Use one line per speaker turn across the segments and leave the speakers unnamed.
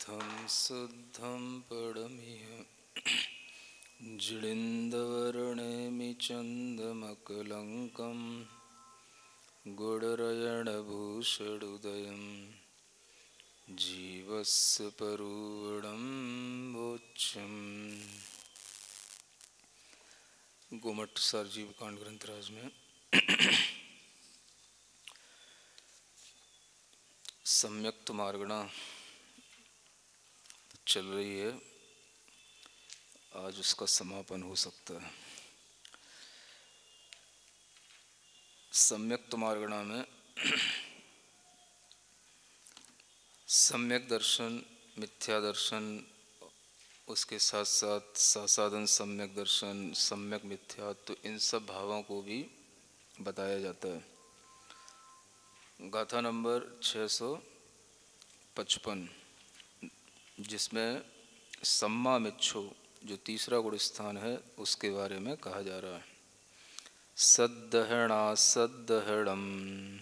शुद्धं शुद्धं पडमिह जिळिन्दवर्णेमि चन्दमकलङ्कं गुडरयणभूषडुदयं जीवस्य परुवणं वोच्यम्। गोमठ सारजीव कांड ग्रंथराज में सम्यक्त मार्गणा चल रही है। आज उसका समापन हो सकता है। सम्यक्त मार्गणा में सम्यक दर्शन, मिथ्या दर्शन, उसके साथ साथ सासाधन सम्यक दर्शन, सम्यक मिथ्या, तो इन सब भावों को भी बताया जाता है। गाथा नंबर 655 जिसमें सम्मा मिच्छो जो तीसरा गुण स्थान है उसके बारे में कहा जा रहा है। सद्दहणा सद्दहणम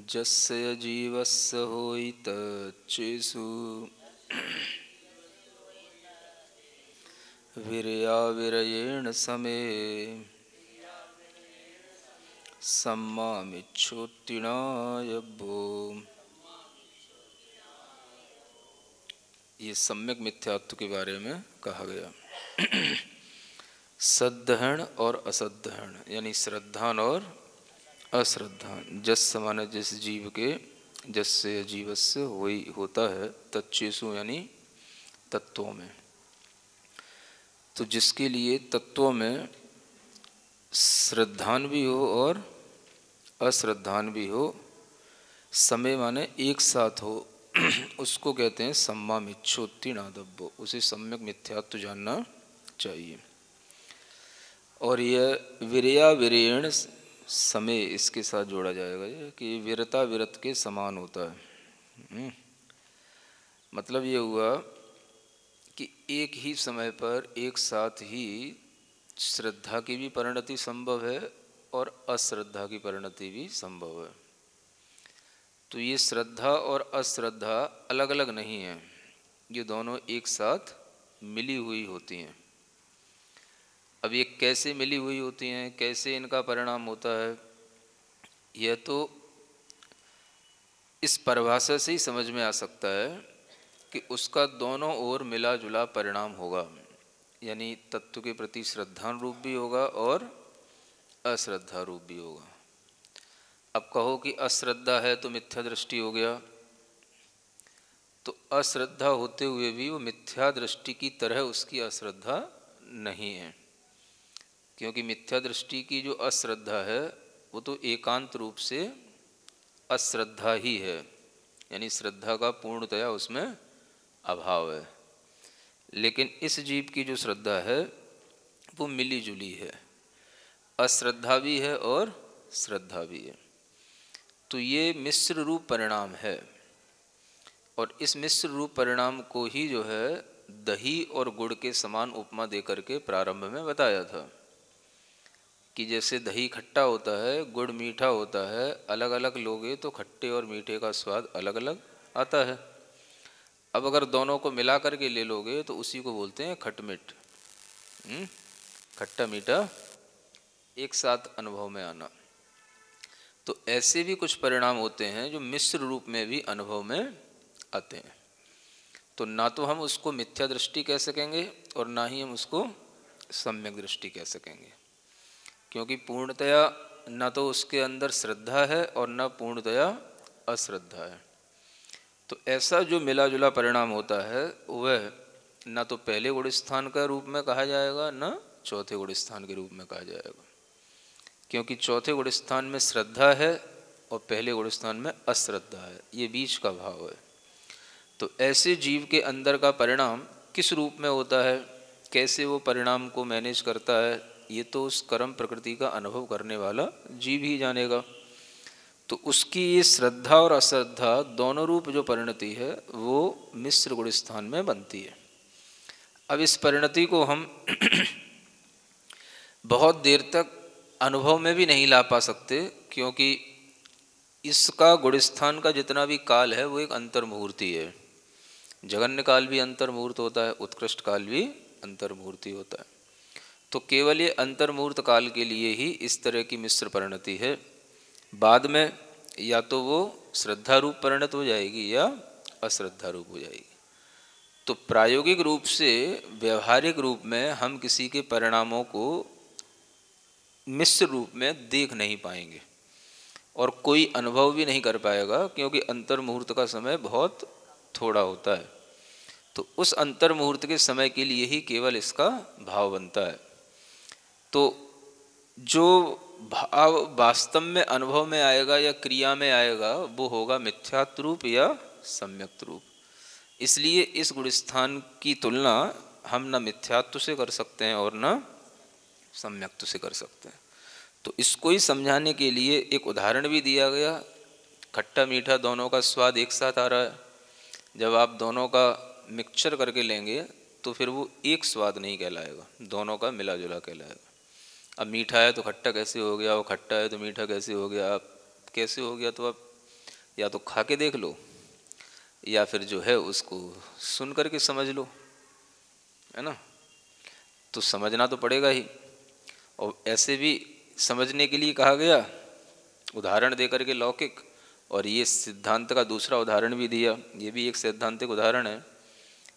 जस्य जीवस्य होइत चेसु वीर्या विरयेण समे सम्मा मिच्छोत्तिणायभ्यो। ये सम्यक मिथ्यात्व के बारे में कहा गया। सद्दहण और असद्दहण यानी श्रद्धान और अश्रद्धान। जस माने जिस जीव के, जससे जीवस्य वही होता है, तच्चेसु यानी तत्वों में। तो जिसके लिए तत्वों में श्रद्धान भी हो और अश्रद्धान भी हो, समय माने एक साथ हो, उसको कहते हैं सम्मा मिच्छोत्तिणादब्बो। उसे सम्यक मिथ्यात्व जानना चाहिए। और यह वीर्या विरयेण समय इसके साथ जोड़ा जाएगा कि वीरता विरत के समान होता है। मतलब ये हुआ कि एक ही समय पर एक साथ ही श्रद्धा की भी परिणति संभव है और अश्रद्धा की परिणति भी संभव है। तो ये श्रद्धा और अश्रद्धा अलग अलग नहीं है, ये दोनों एक साथ मिली हुई होती हैं। अब ये कैसे मिली हुई होती हैं, कैसे इनका परिणाम होता है, यह तो इस परिभाषा से ही समझ में आ सकता है कि उसका दोनों ओर मिला जुला परिणाम होगा। यानी तत्व के प्रति श्रद्धान रूप भी होगा और अश्रद्धा रूप भी होगा। अब कहो कि अश्रद्धा है तो मिथ्या दृष्टि हो गया, तो अश्रद्धा होते हुए भी वो मिथ्या दृष्टि की तरह उसकी अश्रद्धा नहीं है। क्योंकि मिथ्या दृष्टि की जो अश्रद्धा है वो तो एकांत रूप से अश्रद्धा ही है, यानी श्रद्धा का पूर्णतया उसमें अभाव है। लेकिन इस जीव की जो श्रद्धा है वो मिली जुली है, अश्रद्धा भी है और श्रद्धा भी है। तो ये मिश्र रूप परिणाम है। और इस मिश्र रूप परिणाम को ही जो है दही और गुड़ के समान उपमा देकर के प्रारंभ में बताया था कि जैसे दही खट्टा होता है, गुड़ मीठा होता है, अलग अलग लोगे तो खट्टे और मीठे का स्वाद अलग अलग आता है। अब अगर दोनों को मिला करके ले लोगे तो उसी को बोलते हैं खटमिठ। खट्टा मीठा एक साथ अनुभव में आना। तो ऐसे भी कुछ परिणाम होते हैं जो मिश्र रूप में भी अनुभव में आते हैं। तो ना तो हम उसको मिथ्या दृष्टि कह सकेंगे और ना ही हम उसको सम्यक दृष्टि कह सकेंगे, क्योंकि पूर्णतया ना तो उसके अंदर श्रद्धा है और ना पूर्णतया अश्रद्धा है। तो ऐसा जो मिला जुला परिणाम होता है वह ना तो पहले गुण स्थान का रूप में कहा जाएगा ना चौथे गुण स्थान के रूप में कहा जाएगा, क्योंकि चौथे गुण स्थान में श्रद्धा है और पहले गुण स्थान में अश्रद्धा है। ये बीच का भाव है। तो ऐसे जीव के अंदर का परिणाम किस रूप में होता है, कैसे वो परिणाम को मैनेज करता है, ये तो उस कर्म प्रकृति का अनुभव करने वाला जीव ही जानेगा। तो उसकी ये श्रद्धा और अश्रद्धा दोनों रूप जो परिणति है वो मिश्र गुण स्थान में बनती है। अब इस परिणति को हम बहुत देर तक अनुभव में भी नहीं ला पा सकते, क्योंकि इसका गुणस्थान का जितना भी काल है वो एक अंतर मुहूर्ती है। जगन्य काल भी अंतर मुहूर्त होता है, उत्कृष्ट काल भी अंतर मुहूर्ती होता है। तो केवल ये अंतर मुहूर्त काल के लिए ही इस तरह की मिश्र परिणति है। बाद में या तो वो श्रद्धा रूप परिणत हो जाएगी या अश्रद्धा रूप हो जाएगी। तो प्रायोगिक रूप से व्यवहारिक रूप में हम किसी के परिणामों को मिश्र रूप में देख नहीं पाएंगे और कोई अनुभव भी नहीं कर पाएगा, क्योंकि अंतर मुहूर्त का समय बहुत थोड़ा होता है। तो उस अंतर मुहूर्त के समय के लिए ही केवल इसका भाव बनता है। तो जो भाव वास्तव में अनुभव में आएगा या क्रिया में आएगा वो होगा मिथ्यात्व रूप या सम्यक्त रूप। इसलिए इस गुणस्थान की तुलना हम न मिथ्यात्व से कर सकते हैं और न सम्यक्त से कर सकते हैं। तो इसको ही समझाने के लिए एक उदाहरण भी दिया गया। खट्टा मीठा दोनों का स्वाद एक साथ आ रहा है, जब आप दोनों का मिक्सचर करके लेंगे तो फिर वो एक स्वाद नहीं कहलाएगा, दोनों का मिला जुला कहलाएगा। अब मीठा है तो खट्टा कैसे हो गया, वो खट्टा है तो मीठा कैसे हो गया, आप कैसे हो गया, तो आप या तो खा के देख लो या फिर जो है उसको सुन करके समझ लो, है ना। तो समझना तो पड़ेगा ही। और ऐसे भी समझने के लिए कहा गया उदाहरण दे करके लौकिक, और ये सिद्धांत का दूसरा उदाहरण भी दिया। ये भी एक सैद्धांतिक उदाहरण है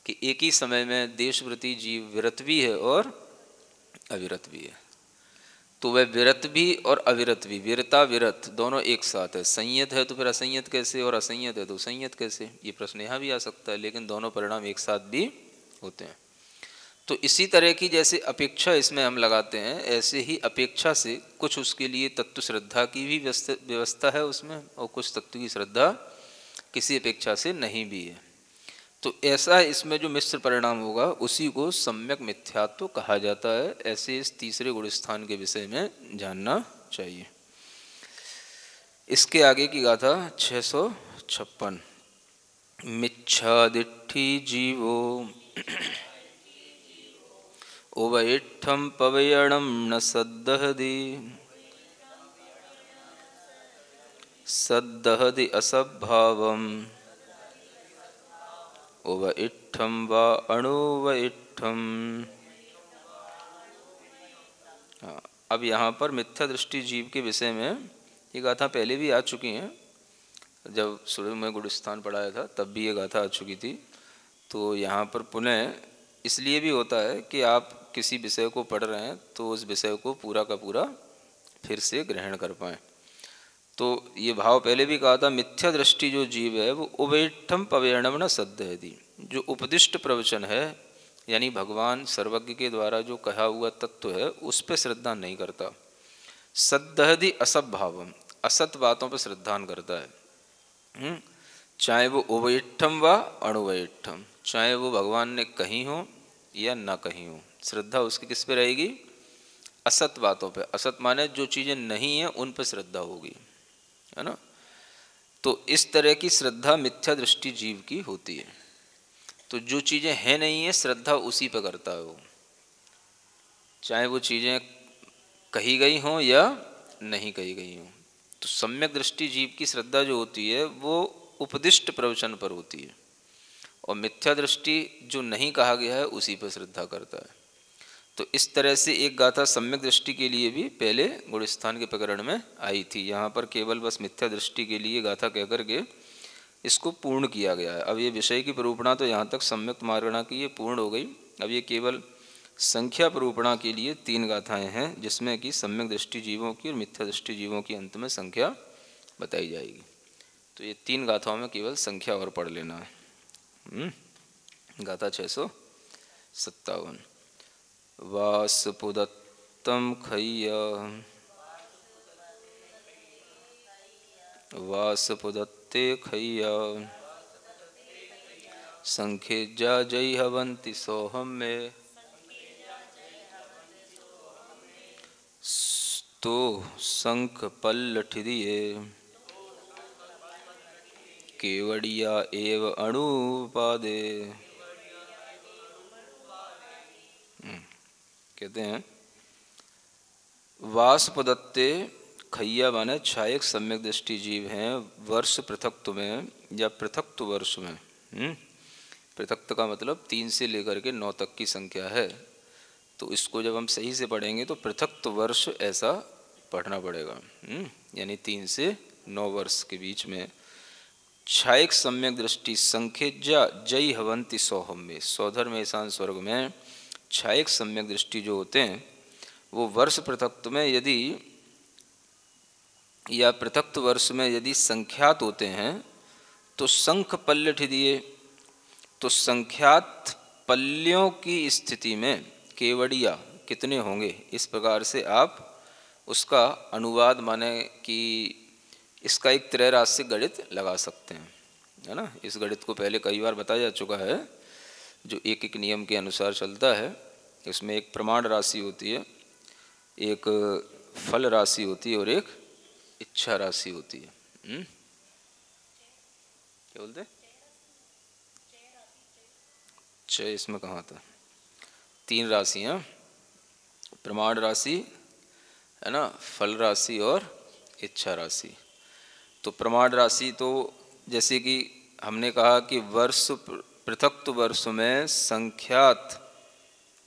कि एक ही समय में देशवृत्ति जीव विरत भी है और अविरत भी है। तो वह विरत भी और अविरत भी, विरता विरत दोनों एक साथ है। संयत है तो फिर असंयत कैसे, और असंयत है तो संयत कैसे, ये प्रश्न यहाँ भी आ सकता है। लेकिन दोनों परिणाम एक साथ भी होते हैं। तो इसी तरह की जैसे अपेक्षा इसमें हम लगाते हैं, ऐसे ही अपेक्षा से कुछ उसके लिए तत्व श्रद्धा की भी व्यवस्था है उसमें, और कुछ तत्व की श्रद्धा किसी अपेक्षा से नहीं भी है। तो ऐसा इसमें जो मिश्र परिणाम होगा उसी को सम्यक मिथ्यात्व कहा जाता है। ऐसे इस तीसरे गुणस्थान के विषय में जानना चाहिए। इसके आगे की गाथा 656। मिच्छादिट्ठी जीवो उवैठम पवयणम न सद्दहति सद्दहति असद्भावम उवैठम वा अणुवैठम। हाँ, अब यहाँ पर मिथ्या दृष्टि जीव के विषय में ये गाथा पहले भी आ चुकी हैं। जब शुरू में गुणस्थान पढ़ाया था तब भी ये गाथा आ चुकी थी। तो यहाँ पर पुनः इसलिए भी होता है कि आप किसी विषय को पढ़ रहे हैं तो उस विषय को पूरा का पूरा फिर से ग्रहण कर पाएँ। तो ये भाव पहले भी कहा था, मिथ्या दृष्टि जो जीव है वो उवैठम पवयणम न सद्दहति, जो उपदिष्ट प्रवचन है यानी भगवान सर्वज्ञ के द्वारा जो कहा हुआ तत्व है उस पर श्रद्धा नहीं करता। सद्दहति असत भावम, असत बातों पर श्रद्धा करता है। चाहे वो उवैठम व अणुवैठम, चाहे वो भगवान ने कही हो या ना कही हो, श्रद्धा उसकी किस पे रहेगी, असत बातों पे। असत माने जो चीज़ें नहीं हैं उन पर श्रद्धा होगी, है ना। तो इस तरह की श्रद्धा मिथ्या दृष्टि जीव की होती है। तो जो चीज़ें हैं नहीं है श्रद्धा उसी पर करता है वो, चाहे वो चीज़ें कही गई हों या नहीं कही गई हों। तो सम्यक दृष्टि जीव की श्रद्धा जो होती है वो उपदिष्ट प्रवचन पर होती है, और मिथ्या दृष्टि जो नहीं कहा गया है उसी पर श्रद्धा करता है। तो इस तरह से एक गाथा सम्यक दृष्टि के लिए भी पहले गुणस्थान के प्रकरण में आई थी। यहाँ पर केवल बस मिथ्या दृष्टि के लिए गाथा कह करके इसको पूर्ण किया गया है। अब ये विषय की प्ररूपणा तो यहाँ तक सम्यक मार्गणा की ये पूर्ण हो गई। अब ये केवल संख्या प्ररूपणा के लिए 3 गाथाएं हैं, जिसमें कि सम्यक दृष्टि जीवों की और मिथ्या दृष्टि जीवों की अंत में संख्या बताई जाएगी। तो ये 3 गाथाओं में केवल संख्या और पढ़ लेना है। गाथा 657। वासपुदत्तम खय्य वासपुदत्ते खय्य संखेजा जय हवंति सोहम में तो शंख पल्लठिदिये केवड़िया एव अणुपादे। कहते हैं वासपदत्ते खैया माने छायक सम्यक दृष्टि जीव हैं वर्ष पृथक्त्व में या पृथक्त्व वर्ष में। पृथक्त्व का मतलब 3 से लेकर के 9 तक की संख्या है, तो इसको जब हम सही से पढ़ेंगे तो पृथक्त्व वर्ष ऐसा पढ़ना पड़ेगा। यानी 3 से 9 वर्ष के बीच में छायक सम्यक दृष्टि संखेज्या जय हवंति सौहम में, सौधर में ईशान स्वर्ग में छायक सम्यक दृष्टि जो होते हैं वो वर्ष पृथक्त्व में यदि या पृथक्त्व वर्ष में यदि संख्यात होते हैं तो संख पल्य ठिदिए, तो संख्यात पल्यों की स्थिति में केवड़िया कितने होंगे, इस प्रकार से आप उसका अनुवाद माने कि इसका एक त्रैरास्य गणित लगा सकते हैं, है ना। इस गणित को पहले कई बार बताया जा चुका है, जो एक एक नियम के अनुसार चलता है। इसमें एक प्रमाण राशि होती है, एक फल राशि होती है और एक इच्छा राशि होती है। क्या बोलते हैं? चय इसमें कहाँ था? 3 राशियाँ, प्रमाण राशि है ना, फल राशि और इच्छा राशि। तो प्रमाण राशि तो जैसे कि हमने कहा कि वर्ष पृथक्त्व वर्ष में संख्यात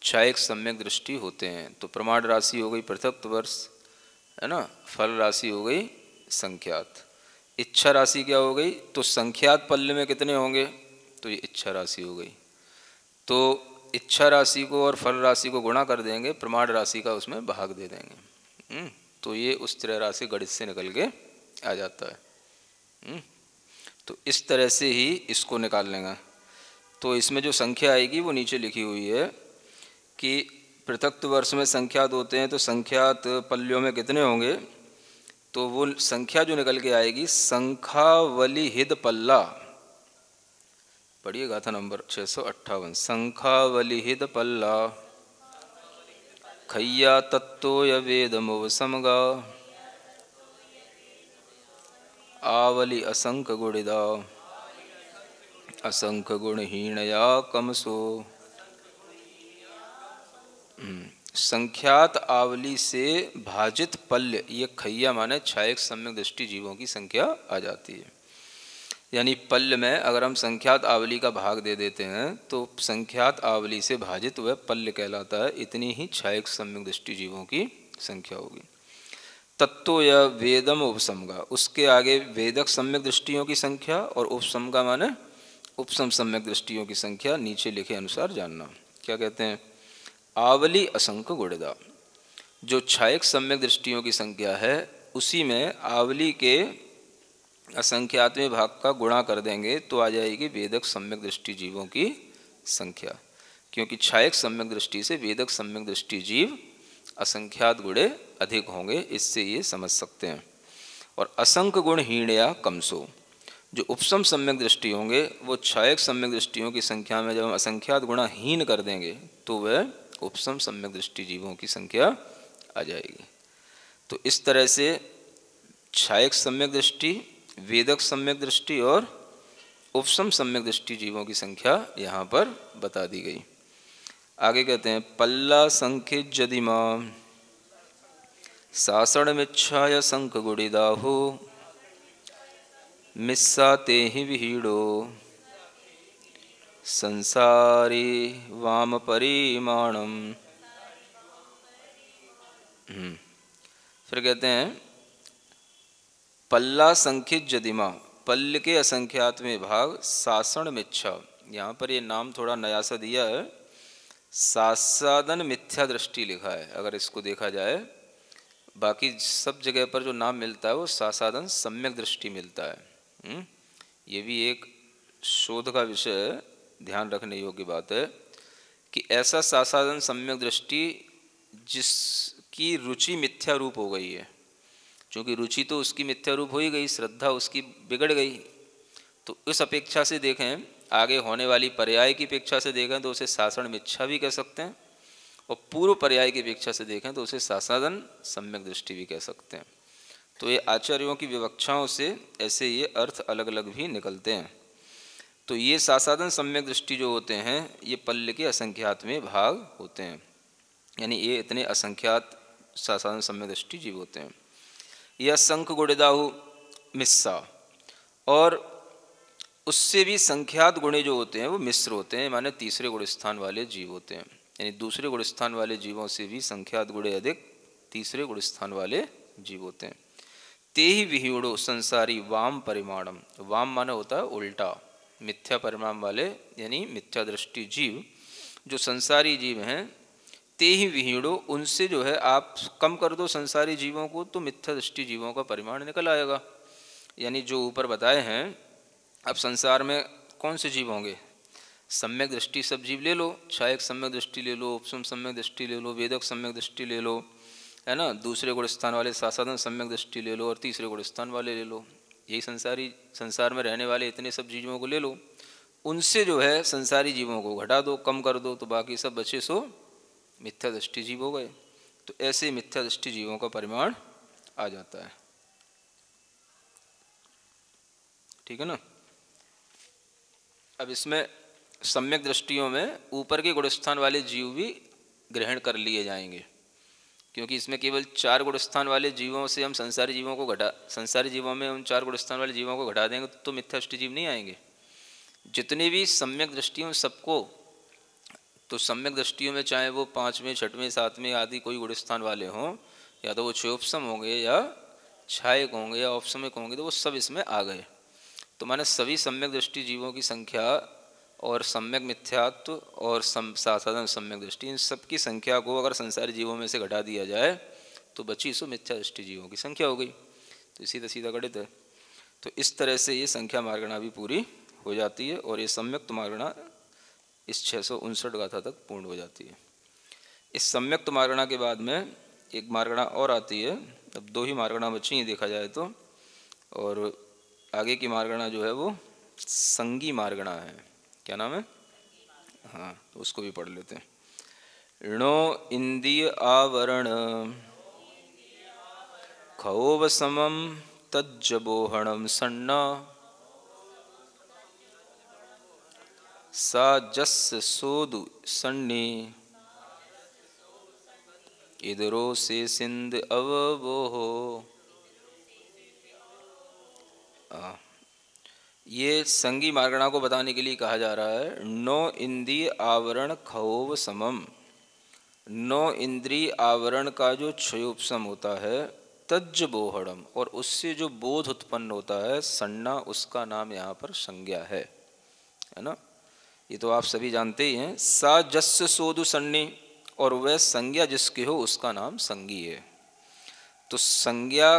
छायक सम्यक दृष्टि होते हैं, तो प्रमाण राशि हो गई पृथक्त्व वर्ष, है ना, फल राशि हो गई संख्यात, इच्छा राशि क्या हो गई, तो संख्यात पल्य में कितने होंगे, तो ये इच्छा राशि हो गई। तो इच्छा राशि को और फल राशि को गुणा कर देंगे, प्रमाण राशि का उसमें भाग दे देंगे, तो ये उस त्रय राशि गणित से निकल के आ जाता है। तो इस तरह से ही इसको निकाल लेंगे। तो इसमें जो संख्या आएगी वो नीचे लिखी हुई है कि पृथक्त्व वर्ष में संख्यात होते हैं तो संख्यात पल्यों में कितने होंगे, तो वो संख्या जो निकल के आएगी संखावली हिद पल्ला, पढ़िए गाथा नंबर 658, संखावली हिद पल्ला खैया तत्तोय वेदमुवसमगा आवली असंख गुणिदा असंख गुणहीणया कमसो। संख्यात आवली से भाजित पल्य, ये खैया माने छायक सम्यक दृष्टि जीवों की संख्या आ जाती है। यानी पल्य में अगर हम संख्यात आवली का भाग दे देते हैं तो संख्यात आवली से भाजित वह पल्य कहलाता है, इतनी ही छायक सम्यक दृष्टि जीवों की संख्या होगी। तत्व या वेदम उपसमगा, उसके आगे वेदक सम्यक दृष्टियों की संख्या और उपसमगा माने उपसम सम्यक दृष्टियों की संख्या नीचे लिखे अनुसार जानना। क्या कहते हैं? आवली असंख्य गुणिदा, जो छायक सम्यक दृष्टियों की संख्या है उसी में आवली के असंख्यात्मक भाग का गुणा कर देंगे तो आ जाएगी वेदक सम्यक दृष्टि जीवों की संख्या, क्योंकि छायक सम्यक दृष्टि से वेदक सम्यक दृष्टि जीव असंख्यात गुणे अधिक होंगे, इससे ये समझ सकते हैं। और असंख्य गुण हीणया कमसो, जो उपसम सम्यक दृष्टि होंगे वो छायक सम्यक दृष्टियों की संख्या में जब हम असंख्यात गुणा हीन कर देंगे तो वह उपसम सम्यक दृष्टि जीवों की संख्या आ जाएगी। तो इस तरह से छायक सम्यक दृष्टि, वेदक सम्यक दृष्टि और उपसम सम्यक दृष्टि जीवों की संख्या यहाँ पर बता दी गई। आगे कहते हैं पल्ला संख्य जदिमा सासण मिच्छाय संख गुड़िदाहु मिस्सा ते ही विहीड़ो संसारी वाम परिमाणम। फिर कहते हैं पल्ला संख्य जदिमा, पल्ल के असंख्यात में भाग सासण मिच्छा, यहाँ पर ये नाम थोड़ा नया सा दिया है, सासादन मिथ्या दृष्टि लिखा है। अगर इसको देखा जाए बाकी सब जगह पर जो नाम मिलता है वो सासादन सम्यक दृष्टि मिलता है। ये भी एक शोध का विषय है, ध्यान रखने योग्य बात है कि ऐसा सासादन सम्यक दृष्टि जिसकी रुचि मिथ्या रूप हो गई है, क्योंकि रुचि तो उसकी मिथ्या रूप हो ही गई, श्रद्धा उसकी बिगड़ गई, तो इस अपेक्षा से देखें, आगे होने वाली पर्याय की अपेक्षा से देखें तो उसे सासण मिच्छा भी कह सकते हैं, और पूर्व पर्याय की अपेक्षा से देखें तो उसे सासादन सम्यक दृष्टि भी कह सकते हैं। तो ये आचार्यों की विवक्षाओं से ऐसे ये अर्थ अलग अलग भी निकलते हैं। तो ये सासादन सम्यक दृष्टि जो होते हैं ये पल्ल के असंख्यात में भाग होते हैं, यानी ये इतने असंख्यात सासादन सम्यक दृष्टि जीव होते हैं। या शंख गुणिदाहु मिस्सा, और उससे भी संख्यात गुणे जो होते हैं वो मिश्र होते हैं, माने तीसरे गुण स्थान वाले जीव होते हैं। यानी दूसरे गुण स्थान वाले जीवों से भी संख्यात गुणे अधिक तीसरे गुण स्थान वाले जीव होते हैं। ते ही विहीणो संसारी वाम परिमाणम, वाम माने होता है उल्टा, मिथ्या परिणाम वाले यानी मिथ्या दृष्टि जीव जो संसारी जीव हैं, ते ही विहीणो, उनसे जो है आप कम कर दो संसारी जीवों को तो मिथ्या दृष्टि जीवों का परिमाण निकल आएगा। यानी जो ऊपर बताए हैं, अब संसार में कौन से जीव होंगे? सम्यक दृष्टि सब जीव ले लो, छायक सम्यक दृष्टि ले लो, उपसम सम्यक दृष्टि ले लो, वेदक सम्यक दृष्टि ले लो, है ना, दूसरे गुण स्थान वाले सासाधन सम्यक दृष्टि ले लो, और तीसरे गुण स्थान वाले ले लो। यही संसार में रहने वाले इतने सब जीवों को ले लो, उनसे जो है संसारी जीवों को घटा दो, कम कर दो, तो बाकी सब बचे सो मिथ्या दृष्टि जीव हो गए। तो ऐसे मिथ्या दृष्टि जीवों का परिमाण आ जाता है। ठीक है ना। अब इसमें सम्यक दृष्टियों में ऊपर के गुणस्थान वाले जीव भी ग्रहण कर लिए जाएंगे, क्योंकि इसमें केवल 4 गुणस्थान वाले जीवों से हम संसारी जीवों को संसारी जीवों में उन 4 गुणस्थान वाले जीवों को घटा देंगे तो मिथ्या दृष्टि जीव नहीं आएंगे। जितने भी सम्यक दृष्टियों सबको, तो सम्यक दृष्टियों में चाहे वो 5वें 6वें 7वें आदि कोई गुणस्थान वाले हों, या तो वो क्षयोपसम होंगे या छायक होंगे या औपसमिक होंगे, तो वो सब इसमें आ गए। तो माने सभी सम्यक दृष्टि जीवों की संख्या और सम्यक मिथ्यात्व और साधारण सम्यक दृष्टि, इन सब की संख्या को अगर संसारी जीवों में से घटा दिया जाए तो बची सो मिथ्या दृष्टि जीवों की संख्या हो गई। तो सीधा सीधा गणित है। तो इस तरह से ये संख्या मार्गणा भी पूरी हो जाती है, और ये सम्यक्त मार्गणा इस 659 गाथा तक पूर्ण हो जाती है। इस सम्यक्त मार्गणा के बाद में एक मार्गणा और आती है। अब 2 ही मार्गणा बची हैं देखा जाए तो, और आगे की मार्गणा जो है वो संगी मार्गणा है। क्या नाम है? हाँ, तो उसको भी पढ़ लेते हैं। णो इंद्रिय आवरण खओव समम तज्जबोहणम सन्ना सा जस्य सोदु सन्नी इधरो से सिंध अवबोहो। ये संगी मार्गणा को बताने के लिए कहा जा रहा है। नो इंद्रिय आवरण खओव समम, नो इंद्रिय आवरण का जो क्षयोपशम होता है, तज्ज बोहड़म, और उससे जो बोध उत्पन्न होता है, सन्ना, उसका नाम यहाँ पर संज्ञा है ना। ये तो आप सभी जानते ही हैं। सा जस्य सोदु सन्नी, और वह संज्ञा जिसके हो उसका नाम संगी है। तो संज्ञा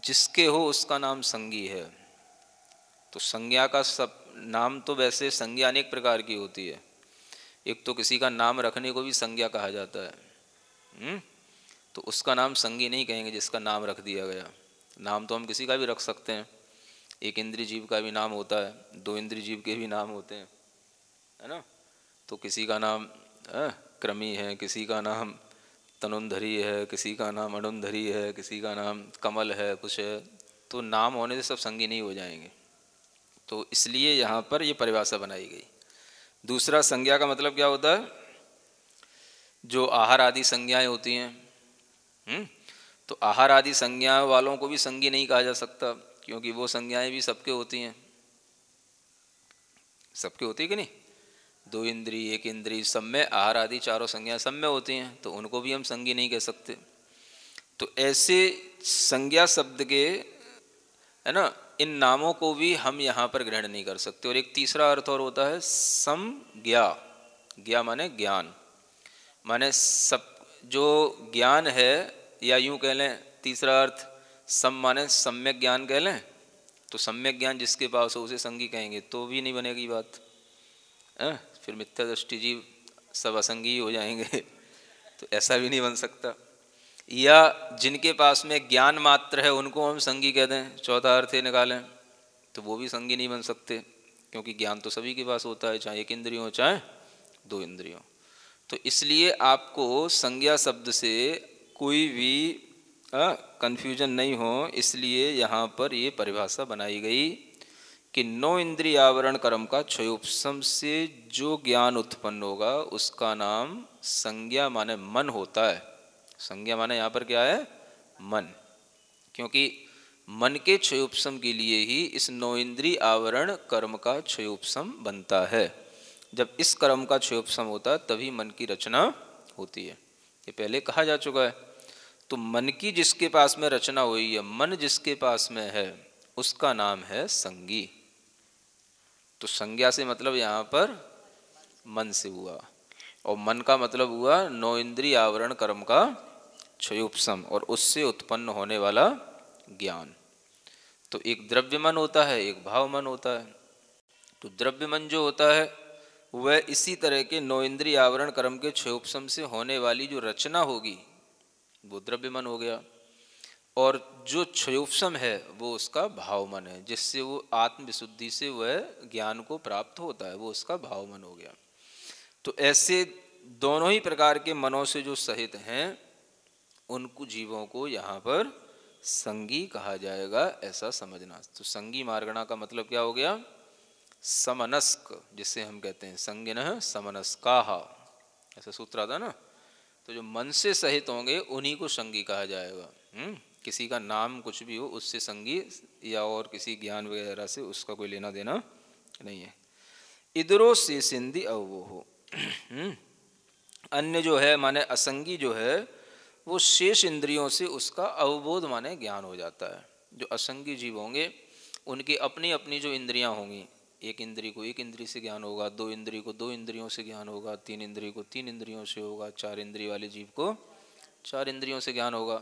जिसके हो उसका नाम संगी है। तो संज्ञा का सब नाम, तो वैसे संज्ञा अनेक प्रकार की होती है। एक तो किसी का नाम रखने को भी संज्ञा कहा जाता है। तो उसका नाम संगी नहीं कहेंगे जिसका नाम रख दिया गया। नाम तो हम किसी का भी रख सकते हैं। एक इंद्रिय जीव का भी नाम होता है, 2 इंद्रिय जीव के भी नाम होते हैं, है ना। तो किसी का नाम क्रमी है, किसी का नाम तनुंधरी है, किसी का नाम अनुंधरी है, किसी का नाम कमल है, कुछ है। तो नाम होने से सब संगी नहीं हो जाएंगे। तो इसलिए यहाँ पर ये परिभाषा बनाई गई। दूसरा, संज्ञा का मतलब क्या होता है? जो आहार आदि संज्ञाएं होती हैं। तो आहार आदि संज्ञा वालों को भी संगी नहीं कहा जा सकता, क्योंकि वो संज्ञाएं भी सबके होती हैं। सबके होती है कि नहीं? 2 इंद्रिय, 1 इंद्रिय, सब में आहार आदि चारों संज्ञाएं सब में होती हैं, तो उनको भी हम संगी नहीं कह सकते। तो ऐसे संज्ञा शब्द के, है ना, इन नामों को भी हम यहाँ पर ग्रहण नहीं कर सकते। और एक तीसरा अर्थ और होता है समज्ञा। ज्ञा माने ज्ञान, माने सब जो ज्ञान है, या यूँ कह लें तीसरा अर्थ सम माने सम्यक ज्ञान कह लें। तो सम्यक ज्ञान जिसके पास हो उसे संगी कहेंगे, तो भी नहीं बनेगी बात। फिर मिथ्या दृष्टि जीव सब असंगी हो जाएंगे। तो ऐसा भी नहीं बन सकता। या जिनके पास में ज्ञान मात्र है उनको हम संगी कह दें, चौथा अर्थ निकालें, तो वो भी संगी नहीं बन सकते, क्योंकि ज्ञान तो सभी के पास होता है, चाहे 1 इंद्रिय हो चाहे 2 इंद्रियों। तो इसलिए आपको संज्ञा शब्द से कोई भी कन्फ्यूजन नहीं हो, इसलिए यहाँ पर ये परिभाषा बनाई गई कि 9 इंद्रिय आवरण कर्म का क्षयोपशम से जो ज्ञान उत्पन्न होगा उसका नाम संज्ञा माने मन होता है। संज्ञा माने यहाँ पर क्या है? मन। क्योंकि मन के क्षयोपशम के लिए ही इस 9 इंद्रिय आवरण कर्म का क्षयोपशम बनता है। जब इस कर्म का क्षयोपशम होता है तभी मन की रचना होती है। ये पहले कहा जा चुका है। तो मन की जिसके पास में रचना हुई है, मन जिसके पास में है, उसका नाम है संगी। तो संज्ञा से मतलब यहाँ पर मन से हुआ, और मन का मतलब हुआ 9 इंद्रिय आवरण कर्म का क्षयोपशम और उससे उत्पन्न होने वाला ज्ञान। तो एक द्रव्य मन होता है, एक भाव मन होता है। तो द्रव्य मन जो होता है वह इसी तरह के 9 इंद्रिय आवरण कर्म के क्षयोपशम से होने वाली जो रचना होगी वो द्रव्य मन हो गया, और जो क्षयोपशम है वो उसका भाव मन है, जिससे वो आत्म विशुद्धि से वह ज्ञान को प्राप्त होता है, वो उसका भाव मन हो गया। तो ऐसे दोनों ही प्रकार के मनों से जो सहित हैं उनको जीवों को यहाँ पर संगी कहा जाएगा, ऐसा समझना। तो संगी मार्गणा का मतलब क्या हो गया? समनस्क, जिसे हम कहते हैं संगिनः समनस्काः, ऐसा सूत्र आता ना। तो जो मन से सहित होंगे उन्हीं को संगी कहा जाएगा। किसी का नाम कुछ भी हो उससे संगी या और किसी ज्ञान वगैरह से उसका कोई लेना देना नहीं है। इधरो से सिंधी अवो हो। अन्य जो है माने असंगी जो है वो शेष इंद्रियों से उसका अवबोध माने ज्ञान हो जाता है। जो असंगी जीव होंगे उनकी अपनी अपनी जो इंद्रियां होंगी, एक इंद्रिय को एक इंद्रिय से ज्ञान होगा, 2 इंद्रिय को 2 इंद्रियों से ज्ञान होगा, 3 इंद्रिय को 3 इंद्रियों से होगा, 4 इंद्रिय वाले जीव को 4 इंद्रियों से ज्ञान होगा।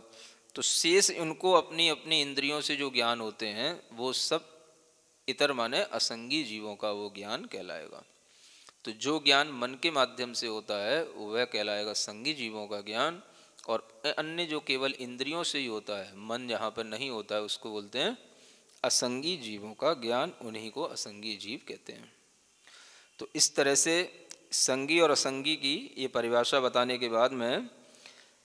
तो शेष इनको अपनी अपनी इंद्रियों से जो ज्ञान होते हैं वो सब इतर माने असंगी जीवों का वो ज्ञान कहलाएगा। तो जो ज्ञान मन के माध्यम से होता है वह कहलाएगा संगी जीवों का ज्ञान, और अन्य जो केवल इंद्रियों से ही होता है, मन जहाँ पर नहीं होता है, उसको बोलते हैं असंगी जीवों का ज्ञान, उन्हीं को असंगी जीव कहते हैं। तो इस तरह से संगी और असंगी की ये परिभाषा बताने के बाद में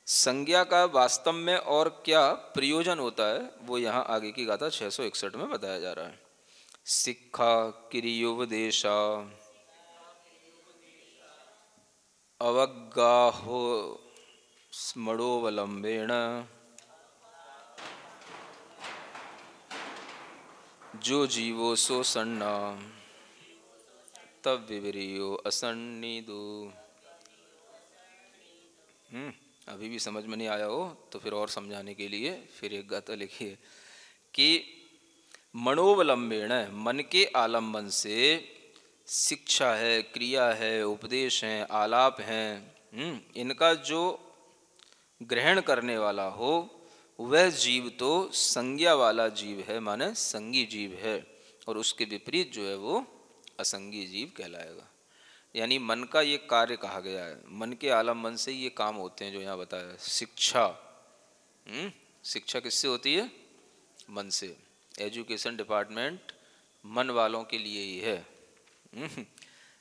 संज्ञा का वास्तव में और क्या प्रयोजन होता है वो यहाँ आगे की गाथा 661 में बताया जा रहा है। शिक्षा क्रियोपदेशा अवगाहो स्मरोवलंबेन जो जीवो सो सन्ना तब विवरियो असन्निदु। अभी भी समझ में नहीं आया हो तो फिर और समझाने के लिए फिर एक गाथा लिखिए कि मनोवलंबेन, मन के आलम्बन से शिक्षा है, क्रिया है, उपदेश है, आलाप हैं, इनका जो ग्रहण करने वाला हो वह जीव तो संज्ञा वाला जीव है, माने संगी जीव है, और उसके विपरीत जो है वो असंगी जीव कहलाएगा। यानी मन का ये कार्य कहा गया है, मन के आलम्बन से ये काम होते हैं जो यहाँ बताया है। शिक्षा, शिक्षा किससे होती है? मन से। एजुकेशन डिपार्टमेंट मन वालों के लिए ही है।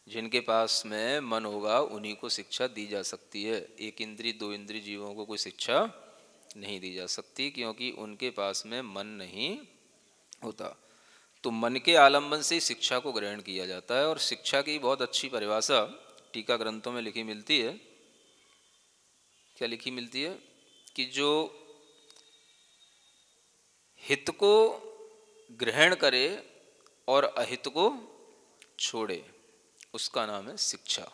जिनके पास में मन होगा उन्हीं को शिक्षा दी जा सकती है। एक इंद्रिय 2 इंद्रिय जीवों को कोई शिक्षा नहीं दी जा सकती, क्योंकि उनके पास में मन नहीं होता। तो मन के आलम्बन से शिक्षा को ग्रहण किया जाता है। और शिक्षा की बहुत अच्छी परिभाषा टीका ग्रंथों में लिखी मिलती है। क्या लिखी मिलती है? कि जो हित को ग्रहण करे और अहित को छोड़े उसका नाम है शिक्षा,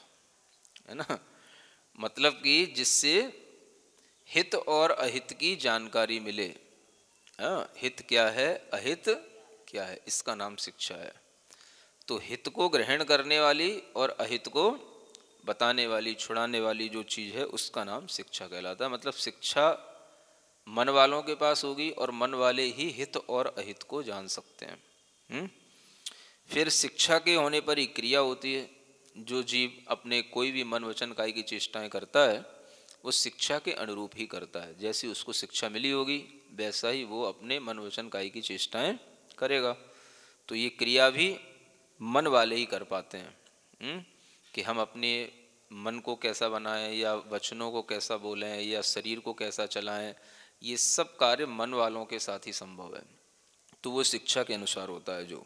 है ना। मतलब कि जिससे हित और अहित की जानकारी मिले। हित क्या है, अहित क्या है, इसका नाम शिक्षा है। तो हित को ग्रहण करने वाली और अहित को बताने वाली, छुड़ाने वाली जो चीज़ है उसका नाम शिक्षा कहलाता है। मतलब शिक्षा मन वालों के पास होगी और मन वाले ही हित और अहित को जान सकते हैं। फिर शिक्षा के होने पर ही क्रिया होती है। जो जीव अपने कोई भी मन वचन कायी की चेष्टाएं करता है वो शिक्षा के अनुरूप ही करता है। जैसी उसको शिक्षा मिली होगी वैसा ही वो अपने मन वचन कायी की चेष्टाएं करेगा। तो ये क्रिया भी मन वाले ही कर पाते हैं। कि हम अपने मन को कैसा बनाएं या वचनों को कैसा बोलें या शरीर को कैसा चलाएं, ये सब कार्य मन वालों के साथ ही संभव है। तो वो शिक्षा के अनुसार होता है जो।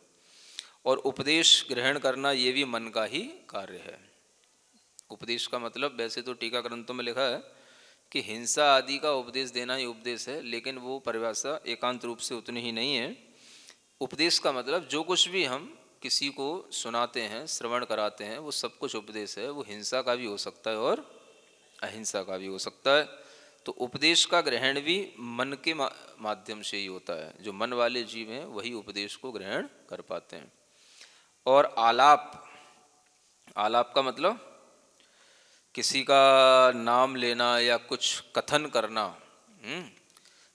और उपदेश ग्रहण करना ये भी मन का ही कार्य है। उपदेश का मतलब वैसे तो टीका ग्रंथों में लिखा है कि हिंसा आदि का उपदेश देना ही उपदेश है, लेकिन वो परिभाषा एकांत रूप से उतनी ही नहीं है। उपदेश का मतलब जो कुछ भी हम किसी को सुनाते हैं, श्रवण कराते हैं, वो सब कुछ उपदेश है। वो हिंसा का भी हो सकता है और अहिंसा का भी हो सकता है। तो उपदेश का ग्रहण भी मन के माध्यम से ही होता है। जो मन वाले जीव हैं वही उपदेश को ग्रहण कर पाते हैं। और आलाप, आलाप का मतलब किसी का नाम लेना या कुछ कथन करना।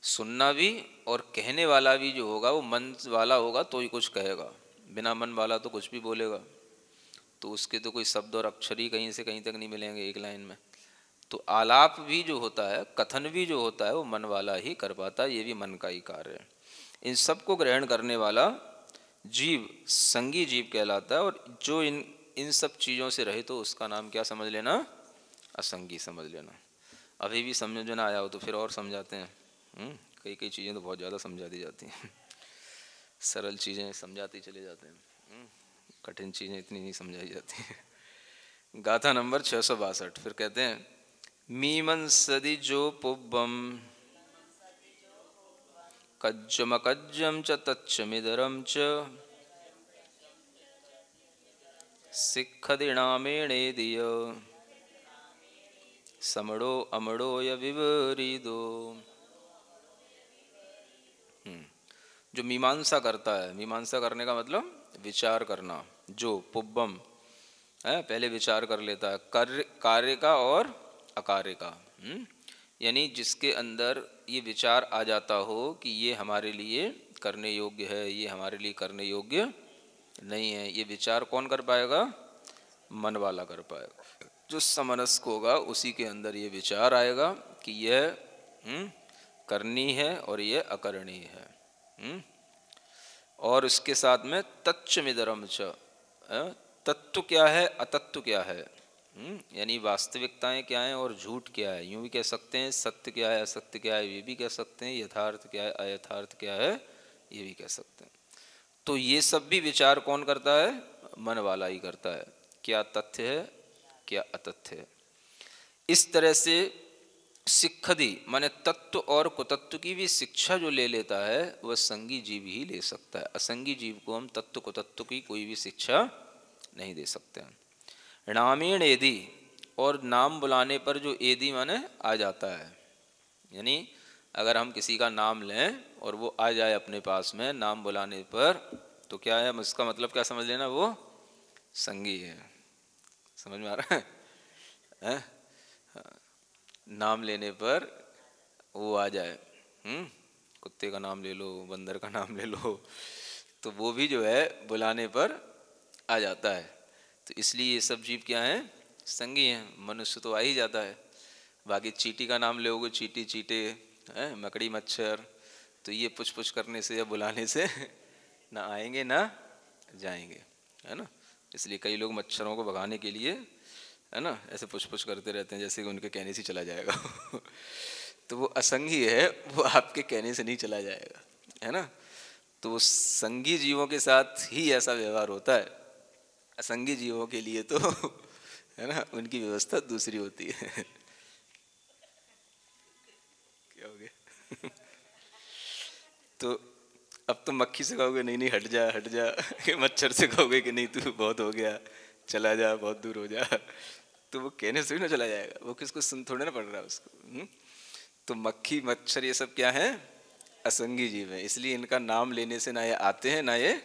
सुनना भी और कहने वाला भी जो होगा वो मन वाला होगा तो ही कुछ कहेगा, बिना मन वाला तो कुछ भी बोलेगा। तो उसके तो कोई शब्द और अक्षर ही कहीं से कहीं तक नहीं मिलेंगे एक लाइन में। तो आलाप भी जो होता है, कथन भी जो होता है, वो मन वाला ही कर पाता है। ये भी मन का ही कार्य है। इन सब को ग्रहण करने वाला जीव संगी जीव कहलाता है। और जो इन सब चीज़ों से रहे तो उसका नाम क्या समझ लेना? असंगी समझ लेना। अभी भी समझ ना आया हो तो फिर और समझाते हैं। कई कई चीज़ें तो बहुत ज़्यादा समझा दी जाती हैं। सरल चीज़ें समझाते चले जाते हैं, कठिन चीज़ें इतनी नहीं समझाई जाती हैं। गाथा नंबर 662 फिर कहते हैं, मीमंसदि जो पुब्बम कज्जमकज्जम च तच्चमिदरम च सिक्खदिणामेणेदिय समड़ो अमड़ो य विपरीदो। जो मीमांसा करता है, मीमांसा करने का मतलब विचार करना। जो पुब्बम है, पहले विचार कर लेता है कार्य का और अकार्य का। यानी जिसके अंदर ये विचार आ जाता हो कि ये हमारे लिए करने योग्य है, ये हमारे लिए करने योग्य नहीं है। ये विचार कौन कर पाएगा? मन वाला कर पाएगा। जो समनस्क होगा उसी के अंदर ये विचार आएगा कि यह करनी है और यह अकरणी है। और इसके साथ में तच्चमिदरम च, तत्व क्या है, अतत्व क्या है, यानी वास्तविकताएं क्या हैं और झूठ क्या है। यूँ भी कह सकते हैं सत्य क्या है, असत्य क्या है, ये भी कह सकते हैं यथार्थ क्या है, अयथार्थ क्या है, ये भी कह सकते हैं। तो ये सब भी विचार कौन करता है? मन वाला ही करता है। क्या तथ्य है, क्या अतथ्य है। इस तरह से सिक्खदी माने तत्व और कुतत्व की भी शिक्षा जो ले लेता है वह संगी जीव ही ले सकता है। असंगी जीव को हम तत्व कुतत्व की कोई भी शिक्षा नहीं दे सकते हैं। नामेण एदि, और नाम बुलाने पर जो एदि माने आ जाता है, यानी अगर हम किसी का नाम लें और वो आ जाए अपने पास में नाम बुलाने पर, तो क्या है, इसका मतलब क्या समझ लेना? वो संगी है। समझ में आ रहा है? नाम लेने पर वो आ जाए, कुत्ते का नाम ले लो, बंदर का नाम ले लो, तो वो भी जो है बुलाने पर आ जाता है। तो इसलिए ये सब जीव क्या हैं? संगी हैं। मनुष्य तो आ ही जाता है। बाकी चींटी का नाम लोगे, चींटी, चींटे, मकड़ी, मच्छर, तो ये पुछ पुछ करने से या बुलाने से ना आएंगे ना जाएंगे, है ना। इसलिए कई लोग मच्छरों को भगाने के लिए, है ना, ऐसे पुछ पुछ करते रहते हैं जैसे कि उनके कहने से चला जाएगा। तो वो असंगी है, वो आपके कहने से नहीं चला जाएगा, है ना। तो संगी जीवों के साथ ही ऐसा व्यवहार होता है। असंगी जीवों के लिए तो है ना, उनकी व्यवस्था दूसरी होती है। क्या हो गया? तो अब तो मक्खी से कहोगे नहीं नहीं हट जा हट जा, मच्छर से कहोगे कि नहीं तू बहुत हो गया, चला जा, बहुत दूर हो जा, तो वो कहने से ही ना चला जाएगा। वो किसको सुन थोड़े ना पड़ रहा है उसको। तो मक्खी मच्छर ये सब क्या है? असंगी जीव है। इसलिए इनका नाम लेने से ना ये आते हैं ना ये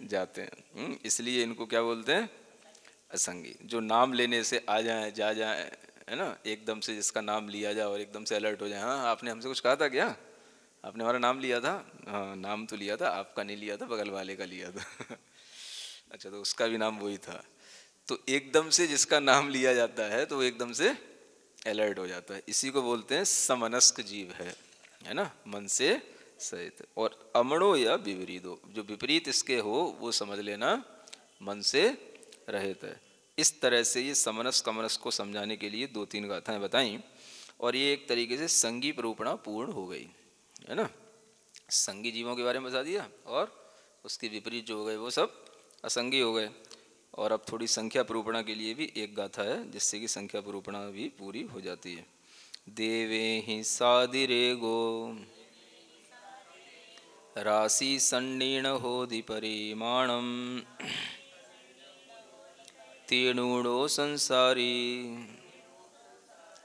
जाते हैं। इसलिए इनको क्या बोलते हैं? असंगी। जो नाम लेने से आ जाए जा जाए, है ना, एकदम से जिसका नाम लिया जाए और एकदम से अलर्ट हो जाए, हाँ आपने हमसे कुछ कहा था क्या, आपने हमारा नाम लिया था, हाँ नाम तो लिया था, आपका नहीं लिया था, बगल वाले का लिया था। अच्छा, तो उसका भी नाम वही था। तो एकदम से जिसका नाम लिया जाता है तो वो एकदम से अलर्ट हो जाता है। इसी को बोलते हैं समनस्क जीव है ना, मन से सहित। और अमड़ो या विपरीदो, जो विपरीत इसके हो वो समझ लेना मन से रहित है। इस तरह से ये समनस्क अमनस्क को समझाने के लिए 2-3 गाथाएं बताई, और ये एक तरीके से संगी प्रूपणा पूर्ण हो गई, है ना। संगी जीवों के बारे में बता दिया और उसके विपरीत जो हो गए वो सब असंगी हो गए। और अब थोड़ी संख्या प्रूपणा के लिए भी एक गाथा है जिससे कि संख्या प्रूपणा भी पूरी हो जाती है। देवे हि सादिरेगो राशि संडीण होदि परिमाणम तीर्णूढ़ो संसारी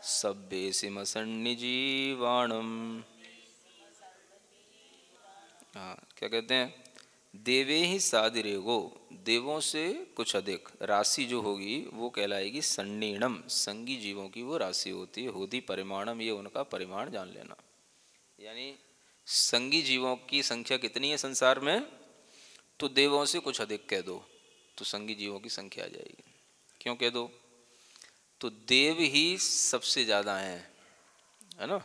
सभ्येसिमसन्निजीवाणम। हाँ, क्या कहते हैं? देवे ही सादिरेगो, देवों से कुछ अधिक राशि जो होगी वो कहलाएगी संडीणम, संगी जीवों की वो राशि होती है। होदी परिमाणम, ये उनका परिमाण जान लेना। यानी संगी जीवों की संख्या कितनी है संसार में, तो देवों से कुछ अधिक कह दो तो संगी जीवों की संख्या आ जाएगी। क्यों कह दो? तो देव ही सबसे ज़्यादा हैं, है ना,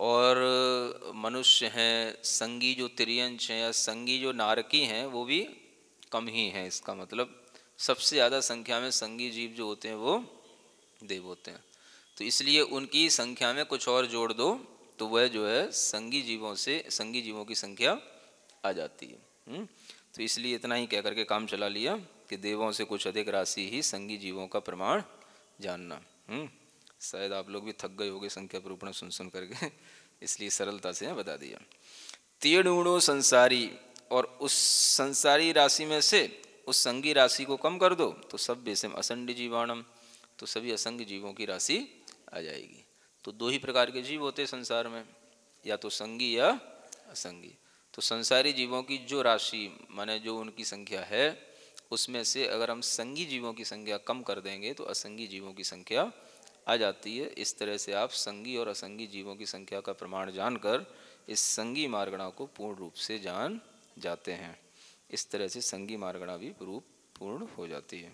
और मनुष्य हैं, संगी जो तिर्यंश हैं या संगी जो नारकी हैं वो भी कम ही हैं। इसका मतलब सबसे ज़्यादा संख्या में संगी जीव जो होते हैं वो देव होते हैं। तो इसलिए उनकी संख्या में कुछ और जोड़ दो तो वह जो है संगी जीवों से संगी जीवों की संख्या आ जाती है। तो इसलिए इतना ही कह करके काम चला लिया कि देवों से कुछ अधिक राशि ही संगी जीवों का प्रमाण जानना। शायद आप लोग भी थक गए होंगे संख्या निरूपण सुन सुन करके, इसलिए सरलता से बता दिया। तीर्णूढ़ो संसारी, और उस संसारी राशि में से उस संगी राशि को कम कर दो तो सब बेसम असंग जीवाणम, तो सभी असंग जीवों की राशि आ जाएगी। तो दो ही प्रकार के जीव होते संसार में, या तो संगी या असंगी। तो संसारी जीवों की जो राशि माने जो उनकी संख्या है उसमें से अगर हम संगी जीवों की संख्या कम कर देंगे तो असंगी जीवों की संख्या आ जाती है। इस तरह से आप संगी और असंगी जीवों की संख्या का प्रमाण जानकर इस संगी मार्गणा को पूर्ण रूप से जान जाते हैं। इस तरह से संगी मार्गणा भी पूर्ण हो जाती है।